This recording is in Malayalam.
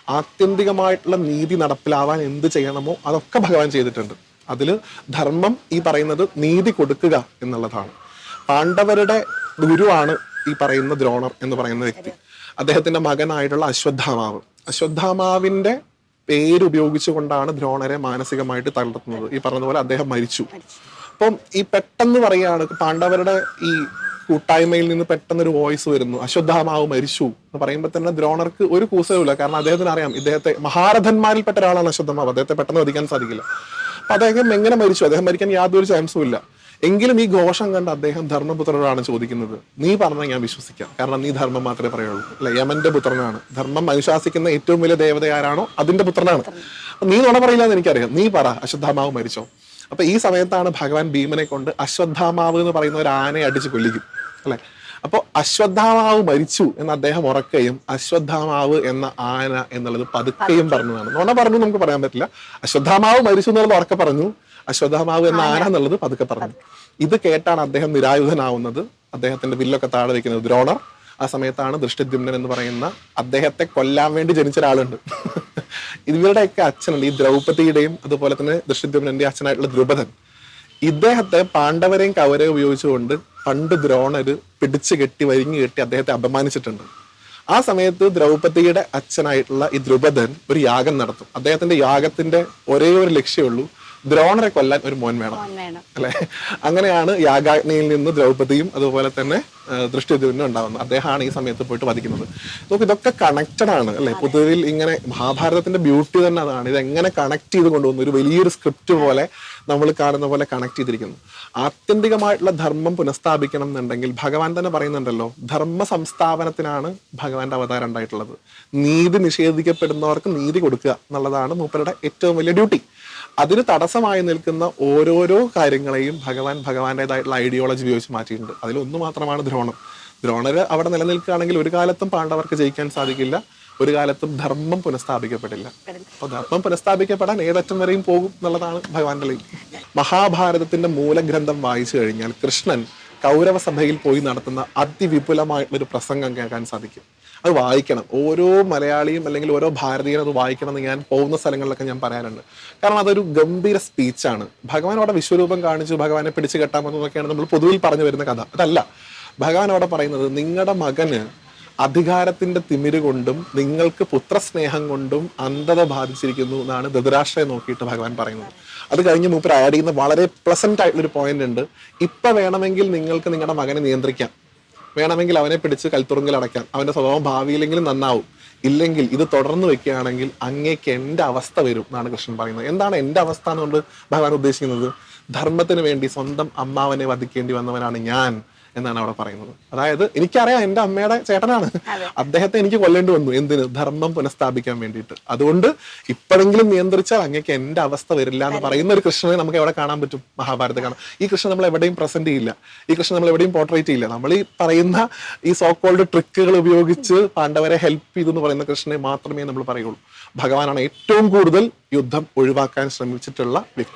ആത്യന്തികമായിട്ടുള്ള നീതി നടപ്പിലാവാൻ എന്ത് ചെയ്യണമോ അതൊക്കെ ഭഗവാൻ ചെയ്തിട്ടുണ്ട്. അതിൽ ധർമ്മം ഈ പറയുന്നത് നീതി കൊടുക്കുക എന്നുള്ളതാണ്. പാണ്ഡവരുടെ ഗുരുവാണ് ഈ പറയുന്ന ദ്രോണർ എന്ന് പറയുന്ന വ്യക്തി. അദ്ദേഹത്തിന്റെ മകനായിട്ടുള്ള അശ്വത്ഥാമാവിന്റെ പേരുപയോഗിച്ചുകൊണ്ടാണ് ദ്രോണരെ മാനസികമായിട്ട് തളർത്തുന്നത്. ഈ പറഞ്ഞതുപോലെ അദ്ദേഹം മരിച്ചു. അപ്പം ഈ പെട്ടെന്ന് പറയുകയാണ്, പാണ്ഡവരുടെ ഈ കൂട്ടായ്മയിൽ നിന്ന് പെട്ടെന്നൊരു വോയിസ് വരുന്നു, അശ്വത്ഥാമാവ് മരിച്ചു എന്ന് പറയുമ്പോൾ തന്നെ ദ്രോണർക്ക് ഒരു കൂസവുമില്ല. കാരണം അദ്ദേഹത്തിന് അറിയാം ഇദ്ദേഹത്തെ മഹാരഥന്മാരിൽപ്പെട്ട ഒരാളാണ് അശ്വത്ഥാമാവ്, അദ്ദേഹത്തെ പെട്ടെന്ന് വധിക്കാൻ സാധിക്കില്ല. അപ്പൊ അദ്ദേഹം എങ്ങനെ മരിച്ചു? അദ്ദേഹം മരിക്കാൻ യാതൊരു ചാൻസും ഇല്ല. എങ്കിലും ഈ ഘോഷം കണ്ട് അദ്ദേഹം ധർമ്മപുത്രനോടാണ് ചോദിക്കുന്നത്, നീ പറഞ്ഞാൽ ഞാൻ വിശ്വസിക്കാം, കാരണം നീ ധർമ്മം മാത്രമേ പറയുള്ളൂ. അല്ലെ, യമന്റെ പുത്രനാണ്. ധർമ്മം അനുശാസിക്കുന്ന ഏറ്റവും വലിയ ദേവത ആരാണോ അതിന്റെ പുത്രനാണ്. നീ നുണ പറയില്ല എന്ന് എനിക്കറിയാം, നീ പറ അശ്വത്ഥാമാവ് മരിച്ചോ. അപ്പൊ ഈ സമയത്താണ് ഭഗവാൻ ഭീമനെ കൊണ്ട് അശ്വത്ഥാമാവ് എന്ന് പറയുന്ന ഒരു ആനയെ അടിച്ച് കൊല്ലിക്കും. അല്ലെ, അപ്പോൾ അശ്വത്ഥാമാവ് മരിച്ചു എന്ന് അദ്ദേഹം ഉറക്കുകയും അശ്വത്ഥാമാവ് എന്ന ആന എന്നുള്ളത് പതുക്കെയും പറഞ്ഞതാണ്. നുണ പറഞ്ഞു നമുക്ക് പറയാൻ പറ്റില്ല. അശ്വത്ഥാമാവ് മരിച്ചു എന്നുള്ളത് ഉറക്കെ പറഞ്ഞു, അശ്വത്ഥാമാവ് എന്ന ആന എന്നുള്ളത് പതുക്കെ പറഞ്ഞു. ഇത് കേട്ടാണ് അദ്ദേഹം നിരായുധനാവുന്നത്, അദ്ദേഹത്തിന്റെ വില്ലൊക്കെ താഴെ വെക്കുന്നത് ദ്രോണർ. ആ സമയത്താണ് ദൃഷ്ടദ്യുമ്നൻ എന്ന് പറയുന്ന അദ്ദേഹത്തെ കൊല്ലാൻ വേണ്ടി ജനിച്ച ഒരാളുണ്ട്. ഇവരുടെയൊക്കെ അച്ഛനുണ്ട്, ഈ ദ്രൗപദിയുടെയും അതുപോലെ തന്നെ ദൃഷ്ടദ്യുമ്നന്റെ അച്ഛനായിട്ടുള്ള ദ്രുപദൻ. ഇദ്ദേഹത്തെ പാണ്ഡവരെയും കൗരവരെയും ഉപയോഗിച്ചുകൊണ്ട് പണ്ട് ദ്രോണര് പിടിച്ചു കെട്ടി വരിഞ്ഞു കെട്ടി അദ്ദേഹത്തെ അപമാനിച്ചിട്ടുണ്ട്. ആ സമയത്ത് ദ്രൗപദിയുടെ അച്ഛനായിട്ടുള്ള ഈ ദ്രുപദൻ ഒരു യാഗം നടത്തും. അദ്ദേഹത്തിന്റെ യാഗത്തിന്റെ ഒരേ ഒരു ലക്ഷ്യമുള്ളൂ, ദ്രോണരെ കൊല്ലാൻ ഒരു മോൻ വേണം. അല്ലെ, അങ്ങനെയാണ് യാഗാഗ്നിയിൽ നിന്ന് ദ്രൗപദിയും അതുപോലെ തന്നെ ദൃഷ്ടദ്യുമ്നും ഉണ്ടാവുന്നത്. അദ്ദേഹമാണ് ഈ സമയത്ത് പോയിട്ട് വധിക്കുന്നത്. നമുക്ക് ഇതൊക്കെ കണക്റ്റഡ് ആണ് അല്ലെ. പൊതുവിൽ ഇങ്ങനെ മഹാഭാരതത്തിന്റെ ബ്യൂട്ടി തന്നെ അതാണ്. ഇതെങ്ങനെ കണക്ട് ചെയ്ത് കൊണ്ടുവന്നു, ഒരു വലിയൊരു സ്ക്രിപ്റ്റ് പോലെ നമ്മൾ കാണുന്ന പോലെ കണക്ട് ചെയ്തിരിക്കുന്നു. ആത്യന്തികമായിട്ടുള്ള ധർമ്മം പുനഃസ്ഥാപിക്കണം എന്നുണ്ടെങ്കിൽ ഭഗവാൻ തന്നെ പറയുന്നുണ്ടല്ലോ, ധർമ്മ സംസ്ഥാപനത്തിനാണ് ഭഗവാന്റെ അവതാരം ഉണ്ടായിട്ടുള്ളത്. നീതി നിഷേധിക്കപ്പെടുന്നവർക്ക് നീതി കൊടുക്കുക എന്നുള്ളതാണ് മൂപ്പരുടെ ഏറ്റവും വലിയ ഡ്യൂട്ടി. അതിന് തടസ്സമായി നിൽക്കുന്ന ഓരോരോ കാര്യങ്ങളെയും ഭഗവാന്റേതായിട്ടുള്ള ഐഡിയോളജി ഉപയോഗിച്ച് മാറ്റിയിട്ടുണ്ട്. അതിലൊന്നു മാത്രമാണ് ദ്രോണര് അവിടെ നിലനിൽക്കുകയാണെങ്കിൽ ഒരു കാലത്തും പാണ്ഡവർക്ക് ജയിക്കാൻ സാധിക്കില്ല, ഒരു കാലത്തും ധർമ്മം പുനഃസ്ഥാപിക്കപ്പെടില്ല. അപ്പൊ ധർമ്മം പുനഃസ്ഥാപിക്കപ്പെടാൻ ഏതറ്റം വരെയും പോകും എന്നുള്ളതാണ് ഭഗവാന്റെ ലൈൻ. മഹാഭാരതത്തിന്റെ മൂലഗ്രന്ഥം വായിച്ചു കഴിഞ്ഞാൽ കൃഷ്ണൻ കൗരവ സഭയിൽ പോയി നടത്തുന്ന അതിവിപുലമായിട്ടുള്ളൊരു പ്രസംഗം കേൾക്കാൻ സാധിക്കും. അത് വായിക്കണം. ഓരോ മലയാളിയും അല്ലെങ്കിൽ ഓരോ ഭാരതീയനും അത് വായിക്കണം എന്ന് ഞാൻ പോകുന്ന സ്ഥലങ്ങളിലൊക്കെ ഞാൻ പറയാറുണ്ട്. കാരണം അതൊരു ഗംഭീര സ്പീച്ചാണ്. ഭഗവാൻ അവിടെ വിശ്വരൂപം കാണിച്ചു, ഭഗവാനെ പിടിച്ചു കെട്ടാമെന്നൊക്കെയാണ് നമ്മൾ പൊതുവിൽ പറഞ്ഞു വരുന്ന കഥ. അതല്ല, ഭഗവാൻ അവിടെ പറയുന്നത് നിങ്ങളുടെ മകന് അധികാരത്തിന്റെ തിമിര് കൊണ്ടും നിങ്ങൾക്ക് പുത്രസ്നേഹം കൊണ്ടും അന്ധത ബാധിച്ചിരിക്കുന്നു എന്നാണ് ധൃതരാഷ്ട്രയെ നോക്കിയിട്ട് ഭഗവാൻ പറയുന്നത്. അത് കഴിഞ്ഞ് മൂപ്പർ ആഡ് ചെയ്യുന്ന വളരെ പ്ലസന്റ് ആയിട്ടുള്ളൊരു പോയിന്റ് ഉണ്ട്. ഇപ്പൊ വേണമെങ്കിൽ നിങ്ങൾക്ക് നിങ്ങളുടെ മകനെ നിയന്ത്രിക്കാം, വേണമെങ്കിൽ അവനെ പിടിച്ച് കൽത്തുറുങ്കിൽ അടയ്ക്കാം, അവന്റെ സ്വഭാവം ഭാവിയിലെങ്കിലും നന്നാവും. ഇല്ലെങ്കിൽ ഇത് തുടർന്ന് വെക്കുകയാണെങ്കിൽ അങ്ങേക്ക് എന്റെ അവസ്ഥ വരും എന്നാണ് കൃഷ്ണൻ പറയുന്നത്. എന്താണ് എന്റെ അവസ്ഥ എന്നുകൊണ്ട് ഭഗവാൻ ഉദ്ദേശിക്കുന്നത്? ധർമ്മത്തിന് വേണ്ടി സ്വന്തം അമ്മാവനെ വധിക്കേണ്ടി വന്നവനാണ് ഞാൻ എന്നാണ് അവിടെ പറയുന്നത്. അതായത് എനിക്കറിയാം എന്റെ അമ്മയുടെ ചേട്ടനാണ്, അദ്ദേഹത്തെ എനിക്ക് കൊല്ലേണ്ടി വന്നു. എന്തിന്? ധർമ്മം പുനഃസ്ഥാപിക്കാൻ വേണ്ടിയിട്ട്. അതുകൊണ്ട് ഇപ്പോഴെങ്കിലും നിയന്ത്രിച്ചാൽ അങ്ങേക്ക് എന്റെ അവസ്ഥ വരില്ല എന്ന് പറയുന്ന ഒരു കൃഷ്ണനെ നമുക്ക് എവിടെ കാണാൻ പറ്റും? മഹാഭാരതം കാണാം. ഈ കൃഷ്ണൻ നമ്മൾ എവിടെയും പ്രസന്റ് ചെയ്യില്ല, ഈ കൃഷ്ണൻ നമ്മൾ എവിടെയും പോർട്രേറ്റ് ചെയ്യില്ല. നമ്മൾ ഈ പറയുന്ന ഈ സോ കോൾഡ് ട്രിക്കുകൾ ഉപയോഗിച്ച് പാണ്ഡവരെ ഹെൽപ്പ് ചെയ്തു എന്ന് പറയുന്ന കൃഷ്ണനെ മാത്രമേ നമ്മൾ പറയുള്ളൂ. ഭഗവാനാണ് ഏറ്റവും കൂടുതൽ യുദ്ധം ഒഴിവാക്കാൻ ശ്രമിച്ചിട്ടുള്ള വ്യക്തി.